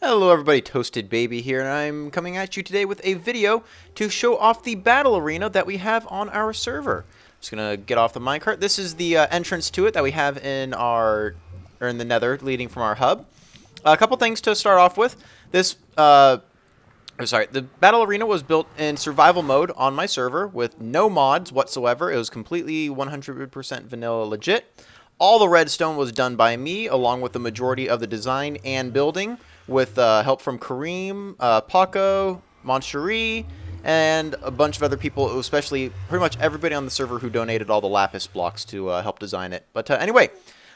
Hello everybody, Toasted Baby here, and I'm coming at you today with a video to show off the battle arena that we have on our server. Just gonna get off the minecart. This is the entrance to it that we have in the nether, leading from our hub. A couple things to start off with. The battle arena was built in survival mode on my server with no mods whatsoever. It was completely 100% vanilla legit. All the redstone was done by me, along with the majority of the design and building, with help from Karim, Paco, Moncherie, and a bunch of other people, especially pretty much everybody on the server who donated all the lapis blocks to help design it. But anyway,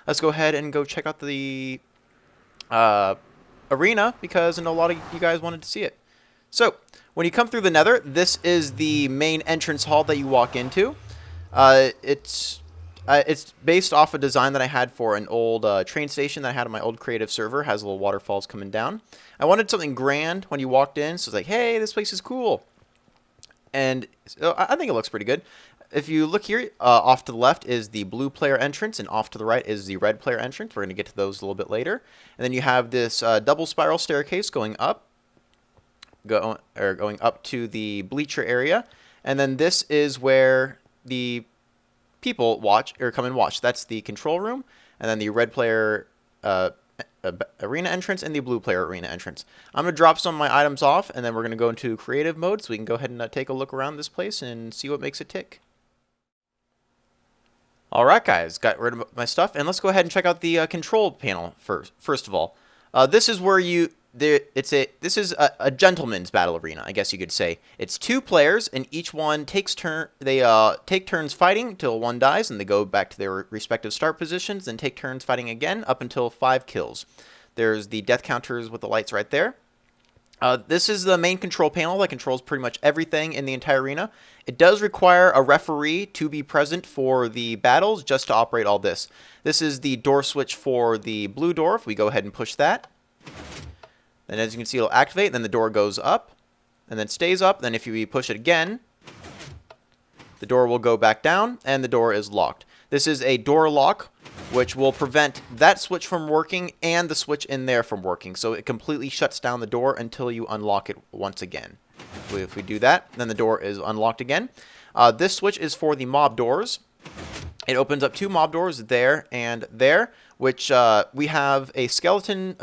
let's go ahead and go check out the arena, because I know a lot of you guys wanted to see it. So, when you come through the nether, this is the main entrance hall that you walk into. It's based off a design that I had for an old train station that I had on my old creative server. It has little waterfalls coming down. I wanted something grand when you walked in, so it's like, hey, this place is cool. And so I think it looks pretty good. If you look here, off to the left is the blue player entrance, and off to the right is the red player entrance. We're going to get to those a little bit later. And then you have this double spiral staircase going up to the bleacher area. And then this is where the people come and watch. That's the control room, and then the red player arena entrance and the blue player arena entrance. I'm going to drop some of my items off, and then we're going to go into creative mode so we can go ahead and take a look around this place and see what makes it tick. Alright guys, got rid of my stuff, and let's go ahead and check out the control panel first of all. This is where this is a gentleman's battle arena, I guess you could say. It's 2 players, and each one take turns fighting until one dies, and they go back to their respective start positions, then take turns fighting again up until 5 kills. There's the death counters with the lights right there. This is the main control panel that controls pretty much everything in the entire arena. It does require a referee to be present for the battles just to operate all this. This is the door switch for the blue door. If we go ahead and push that, then as you can see, it'll activate, then the door goes up, and then stays up. Then if you push it again, the door will go back down, and the door is locked. This is a door lock, which will prevent that switch from working and the switch in there from working. So it completely shuts down the door until you unlock it once again. If we do that, then the door is unlocked again. This switch is for the mob doors. It opens up 2 mob doors there and there, which we have a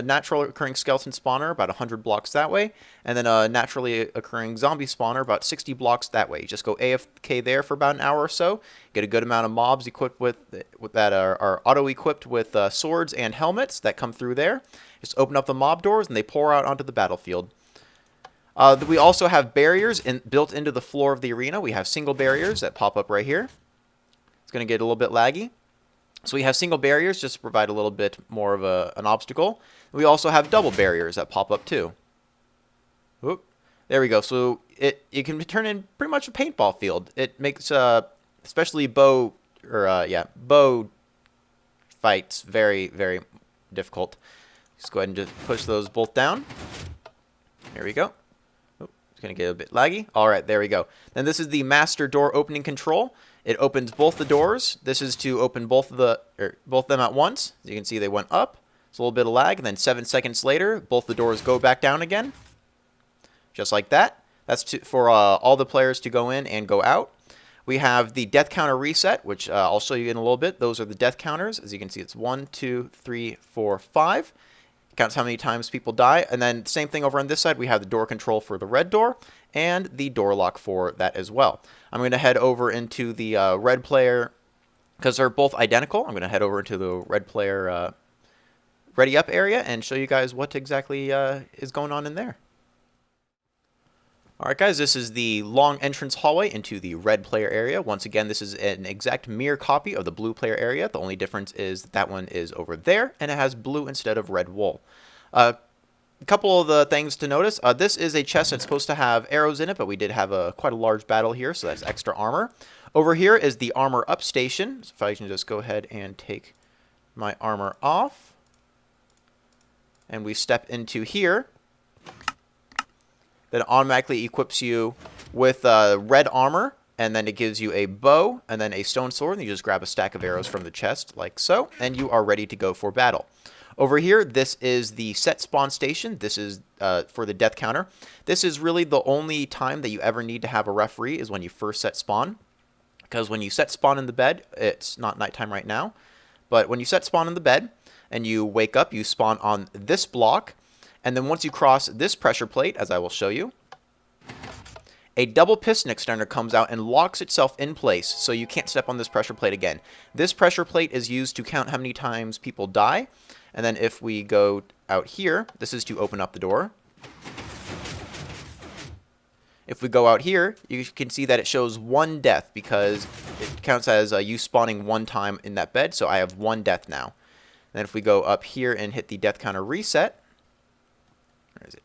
natural occurring skeleton spawner about 100 blocks that way, and then a naturally occurring zombie spawner about 60 blocks that way. You just go AFK there for about an hour or so, get a good amount of mobs equipped with that are auto-equipped with swords and helmets that come through there. Just open up the mob doors, and they pour out onto the battlefield. We also have barriers built into the floor of the arena. We have single barriers that pop up right here. It's going to get a little bit laggy. So we have single barriers just to provide a little bit more of an obstacle. We also have double barriers that pop up too. Whoop. There we go. So it can turn in pretty much a paintball field. It makes especially bow fights very, very difficult. Just go ahead and just push those both down. There we go. It's going to get a bit laggy. All right, there we go. Then this is the master door opening control. It opens both the doors. This is to open both of them at once. As you can see, they went up. It's a little bit of lag, and then 7 seconds later, both the doors go back down again, just like that. That's for all the players to go in and go out. We have the death counter reset, which I'll show you in a little bit. Those are the death counters. As you can see, it's 1, 2, 3, 4, 5. Counts how many times people die. And then same thing over on this side. We have the door control for the red door and the door lock for that as well. I'm going to head over into the red player, because they're both identical. I'm going to head over into the red player ready up area and show you guys what exactly is going on in there. Alright guys, this is the long entrance hallway into the red player area. Once again, this is an exact mirror copy of the blue player area. The only difference is that one is over there, and it has blue instead of red wool. A couple of the things to notice. This is a chest that's supposed to have arrows in it, but we did have quite a large battle here, so that's extra armor. Over here is the armor up station. So if I can just go ahead and take my armor off, and we step into here, then it automatically equips you with red armor, and then it gives you a bow and then a stone sword, and you just grab a stack of arrows from the chest like so, and you are ready to go for battle. Over here, this is the set spawn station. This is for the death counter. This is really the only time that you ever need to have a referee is when you first set spawn. Because when you set spawn in the bed, it's not nighttime right now, but when you set spawn in the bed and you wake up, you spawn on this block. And then once you cross this pressure plate, as I will show you, a double piston extender comes out and locks itself in place, so you can't step on this pressure plate again. This pressure plate is used to count how many times people die. And then if we go out here, this is to open up the door. If we go out here, you can see that it shows 1 death because it counts as you spawning 1 time in that bed. So I have 1 death now. Then if we go up here and hit the death counter reset, where is it?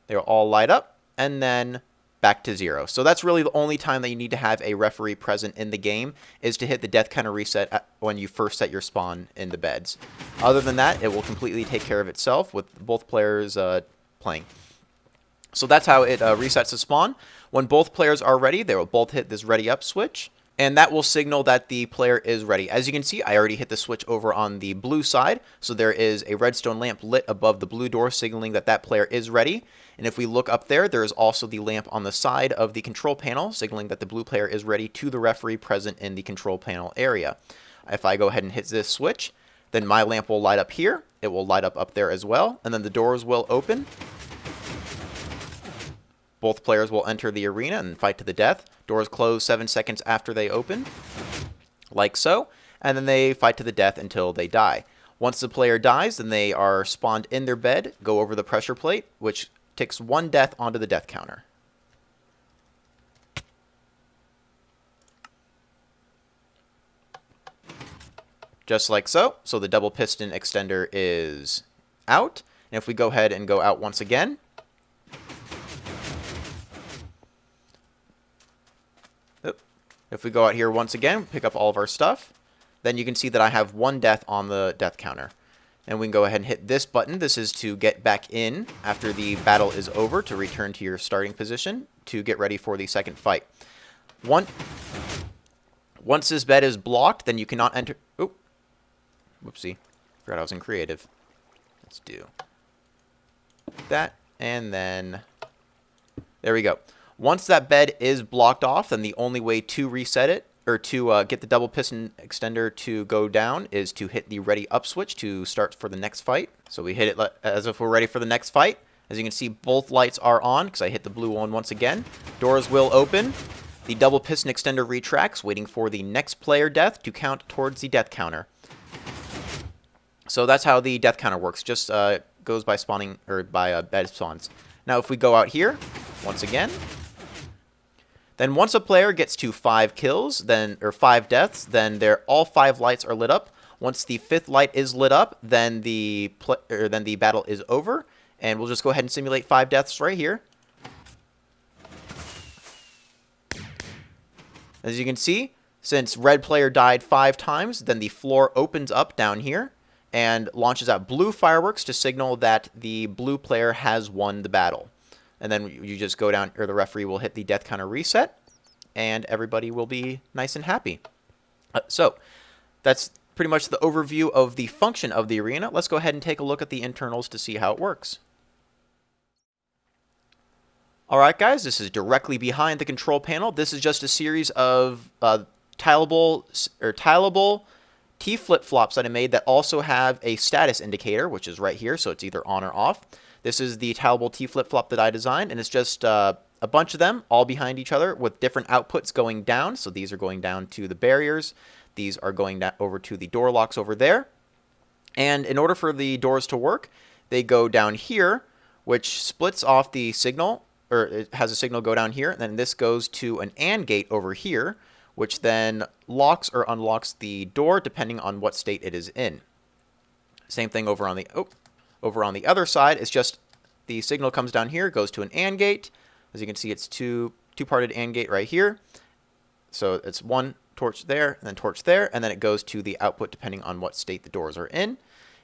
They'll all light up and then back to 0. So that's really the only time that you need to have a referee present in the game is to hit the death counter reset when you first set your spawn in the beds. Other than that, it will completely take care of itself with both players playing. So that's how it resets the spawn. When both players are ready, they will both hit this ready up switch, and that will signal that the player is ready. As you can see, I already hit the switch over on the blue side, so there is a redstone lamp lit above the blue door signaling that that player is ready. And if we look up there, there is also the lamp on the side of the control panel signaling that the blue player is ready to the referee present in the control panel area. If I go ahead and hit this switch, then my lamp will light up here. It will light up there as well, and then the doors will open. Both players will enter the arena and fight to the death. Doors close 7 seconds after they open, like so, and then they fight to the death until they die. Once the player dies, then they are spawned in their bed, go over the pressure plate, which ticks 1 death onto the death counter. Just like so. So the double piston extender is out. And if we go ahead and go out once again, if we go out here once again, pick up all of our stuff, then you can see that I have 1 death on the death counter. And we can go ahead and hit this button. This is to get back in after the battle is over, to return to your starting position to get ready for the second fight. Once this bed is blocked, then you cannot enter. Oh, whoopsie. Forgot I was in creative. Let's do that. And then there we go. Once that bed is blocked off, then the only way to reset it, or to get the double piston extender to go down, is to hit the ready up switch to start for the next fight. So we hit it as if we're ready for the next fight. As you can see, both lights are on because I hit the blue one once again. Doors will open. The double piston extender retracts, waiting for the next player death to count towards the death counter. So that's how the death counter works. Just goes by spawning, or by bed spawns. Now if we go out here once again, then once a player gets to 5 kills, then, or 5 deaths, then all 5 lights are lit up. Once the 5th light is lit up, then the battle is over, and we'll just go ahead and simulate 5 deaths right here. As you can see, since red player died 5 times, then the floor opens up down here and launches out blue fireworks to signal that the blue player has won the battle. And then you just go down, or the referee will hit the death counter reset, and everybody will be nice and happy. So that's pretty much the overview of the function of the arena. Let's go ahead and take a look at the internals to see how it works. Alright guys, this is directly behind the control panel. This is just a series of tileable T flip-flops that I made that also have a status indicator, which is right here, so it's either on or off. This is the tileable T flip-flop that I designed, and it's just a bunch of them all behind each other with different outputs going down. So these are going down to the barriers. These are going down over to the door locks over there. And in order for the doors to work, they go down here, which splits off the signal, or it has a signal go down here. And then this goes to an AND gate over here, which then locks or unlocks the door depending on what state it is in. Same thing over on the other side. It's just the signal comes down here, goes to an AND gate. As you can see, it's two-parted AND gate right here. So it's one torch there, and then torch there, and then it goes to the output depending on what state the doors are in.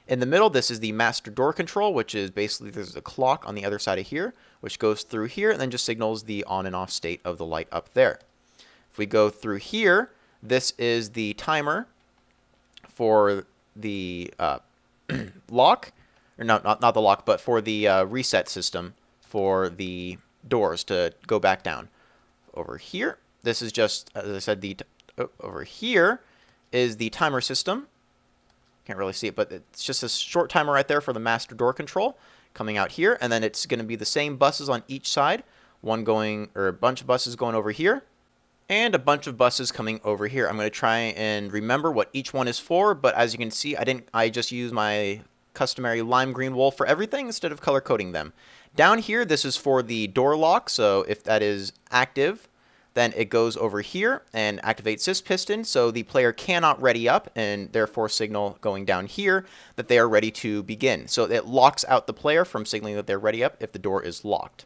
In the middle, this is the master door control, which is basically there's a clock on the other side of here, which goes through here and then just signals the on and off state of the light up there. If we go through here, this is the timer for the lock, or no, not the lock, but for the reset system for the doors to go back down. Over here, this is just, as I said, over here is the timer system. Can't really see it, but it's just a short timer right there for the master door control coming out here, and then it's going to be the same buses on each side, one going, or a bunch of buses going over here, and a bunch of buses coming over here. I'm going to try and remember what each one is for, but as you can see, I just used my customary lime green wool for everything instead of color coding them. Down here, this is for the door lock, so if that is active, then it goes over here and activates this piston, so the player cannot ready up and therefore signal going down here that they are ready to begin. So it locks out the player from signaling that they're ready up if the door is locked.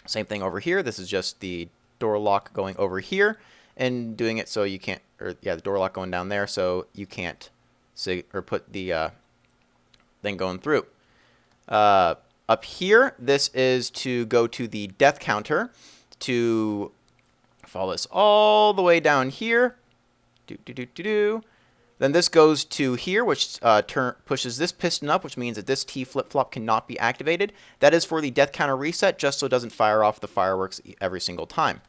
Same thing over here. This is just the door lock going over here and doing it so you can't, or yeah, the door lock going down there so you can't put the thing going through. Up here, this is to go to the death counter to follow this all the way down here. Then this goes to here, which pushes this piston up, which means that this T flip-flop cannot be activated. That is for the death counter reset, just so it doesn't fire off the fireworks every single time.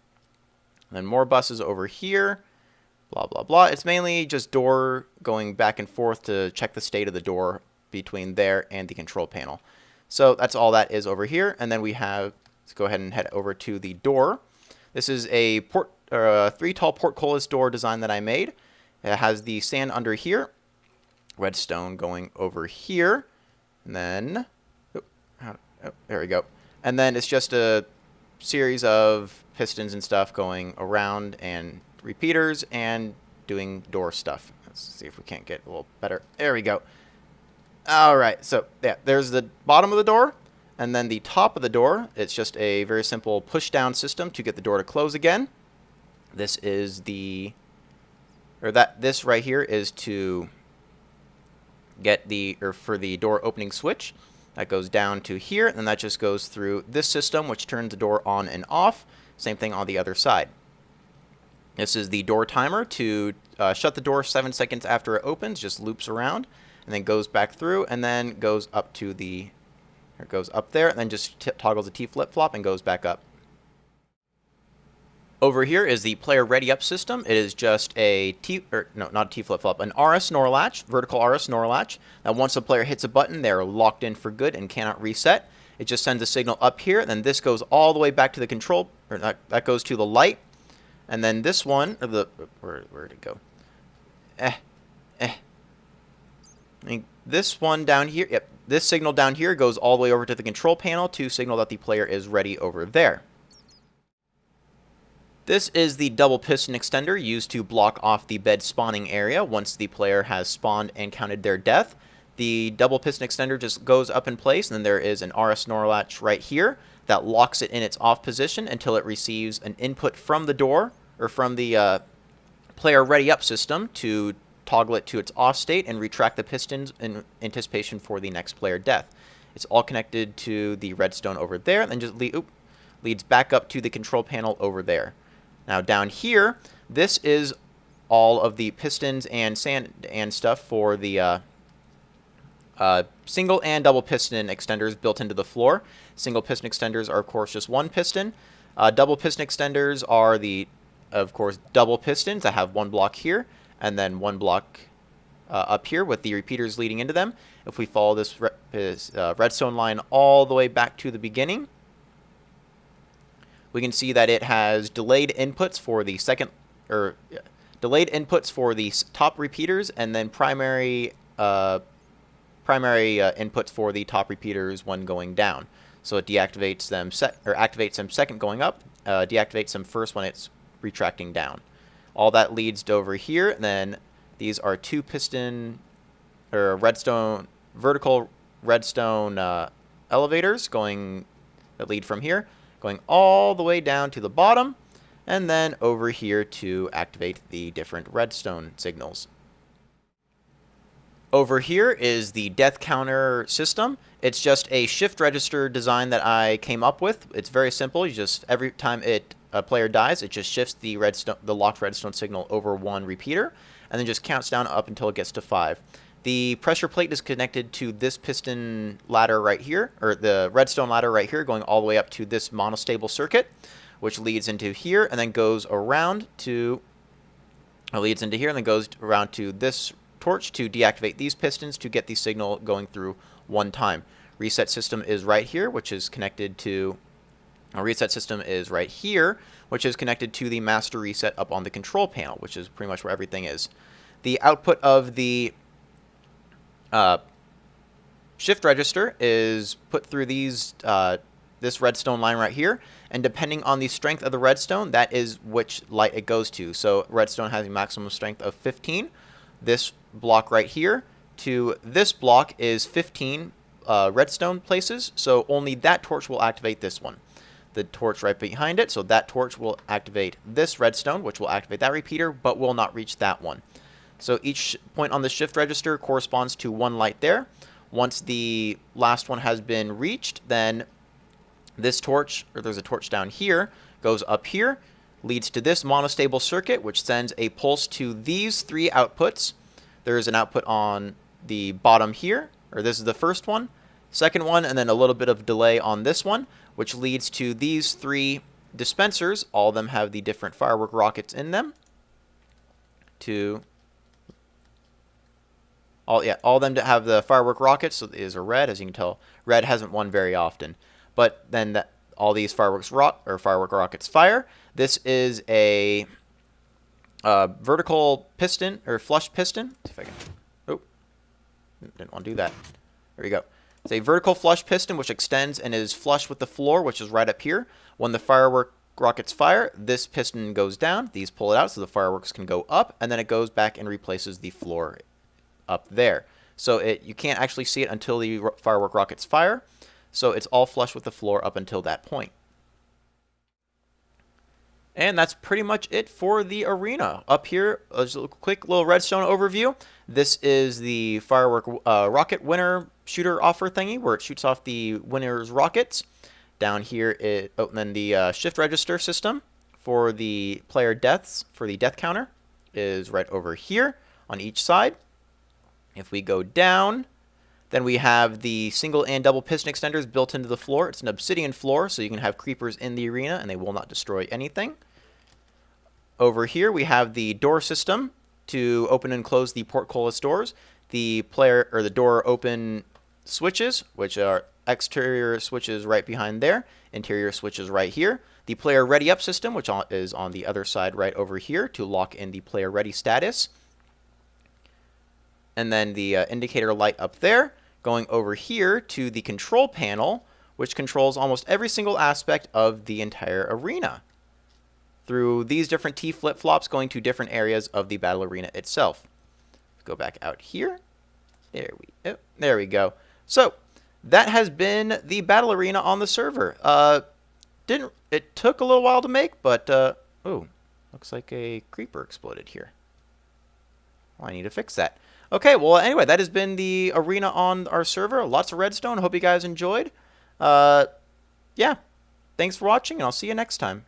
Then more buses over here, blah, blah, blah. It's mainly just door going back and forth to check the state of the door between there and the control panel. So that's all that is over here. And then we have, let's go ahead and head over to the door. This is a 3 tall portcullis door design that I made. It has the sand under here, redstone going over here, and then, there we go. And then it's just a series of pistons and stuff going around and repeaters and doing door stuff. Let's see if we can't get a little better. There we go. All right, so yeah, there's the bottom of the door. And then the top of the door, it's just a very simple push-down system to get the door to close again. This is this right here is to get for the door opening switch. That goes down to here, and that just goes through this system, which turns the door on and off. Same thing on the other side. This is the door timer to shut the door 7 seconds after it opens, just loops around, and then goes back through, and then goes up to the... It goes up there, and then just toggles the T flip-flop and goes back up. Over here is the player ready up system. It is just a not a T flip-flop, an RS NOR latch, vertical RS NOR latch. Now once the player hits a button, they're locked in for good and cannot reset. It just sends a signal up here, and then this goes all the way back to the control, or that goes to the light. And then this one, or where'd it go? This one down here, yep. This signal down here goes all the way over to the control panel to signal that the player is ready over there. This is the double piston extender used to block off the bed spawning area once the player has spawned and counted their death. The double piston extender just goes up in place, and then there is an RS NOR latch right here that locks it in its off position until it receives an input from the door, or from the player ready up system to toggle it to its off state and retract the pistons in anticipation for the next player death. It's all connected to the redstone over there, and then just leads back up to the control panel over there. Now down here, this is all of the pistons and sand and stuff for the single and double piston extenders built into the floor. Single piston extenders are of course just one piston. Double piston extenders are of course double pistons that have one block here, and then one block up here with the repeaters leading into them. If we follow this redstone line all the way back to the beginning, we can see that it has delayed inputs for the top repeaters, and then primary inputs for the top repeaters when going down. So it deactivates them activates them second going up, deactivates them first when it's retracting down. All that leads to over here. And then these are two piston or vertical redstone elevators that lead from here, going all the way down to the bottom, and then over here to activate the different redstone signals. Over here is the Deathcounter system. It's just a shift register design that I came up with. It's very simple. You just, every time a player dies, it just shifts the locked redstone signal over one repeater, and then just counts down up until it gets to 5. The pressure plate is connected to this piston ladder right here, or the redstone ladder right here, going all the way up to this monostable circuit, which leads into here and then goes around to, leads into here and then goes around to this torch to deactivate these pistons to get the signal going through one time. Reset system is right here, which is connected to, a reset system is right here, which is connected to the master reset up on the control panel, which is pretty much where everything is. The output of the shift register is put through these this redstone line right here, and depending on the strength of the redstone, that is which light it goes to. So redstone has a maximum strength of 15. This block right here to this block is 15 redstone places, so only that torch will activate this one. The torch right behind it, so that torch will activate this redstone, which will activate that repeater, but will not reach that one. So each point on the shift register corresponds to one light there. Once the last one has been reached, then this torch, or there's a torch down here, goes up here, leads to this monostable circuit, which sends a pulse to these three outputs. There is an output on the bottom here, or this is the first one, second one, and then a little bit of delay on this one, which leads to these three dispensers. All of them have the different firework rockets in them. All of them have the firework rockets. So is a red, as you can tell. Red hasn't won very often, but then all these firework rockets fire. This is a vertical piston or flush piston. Let's see if I can. Oh, didn't want to do that. There we go. It's a vertical flush piston which extends and is flush with the floor, which is right up here. When the firework rockets fire, this piston goes down. These pull it out so the fireworks can go up, and then it goes back and replaces the floor up there. So you can't actually see it until the firework rockets fire. So it's all flush with the floor up until that point. And that's pretty much it for the arena. Up here, just a quick little redstone overview. This is the firework rocket winner shooter offer thingy, where it shoots off the winner's rockets. Down here, and then the shift register system for the player deaths, for the death counter, is right over here on each side. If we go down, then we have the single and double piston extenders built into the floor. It's an obsidian floor, so you can have creepers in the arena and they will not destroy anything. Over here, we have the door system to open and close the portcullis doors. The door open switches, which are exterior switches right behind there, interior switches right here. The player ready up system, which is on the other side right over here to lock in the player ready status. And then the indicator light up there, going over here to the control panel, which controls almost every single aspect of the entire arena through these different T flip-flops going to different areas of the battle arena itself. Go back out here. There we go. So that has been the battle arena on the server. It took a little while to make, but oh, looks like a creeper exploded here. Well, I need to fix that. Okay, well, anyway, that has been the arena on our server. Lots of redstone. Hope you guys enjoyed. Yeah, thanks for watching, and I'll see you next time.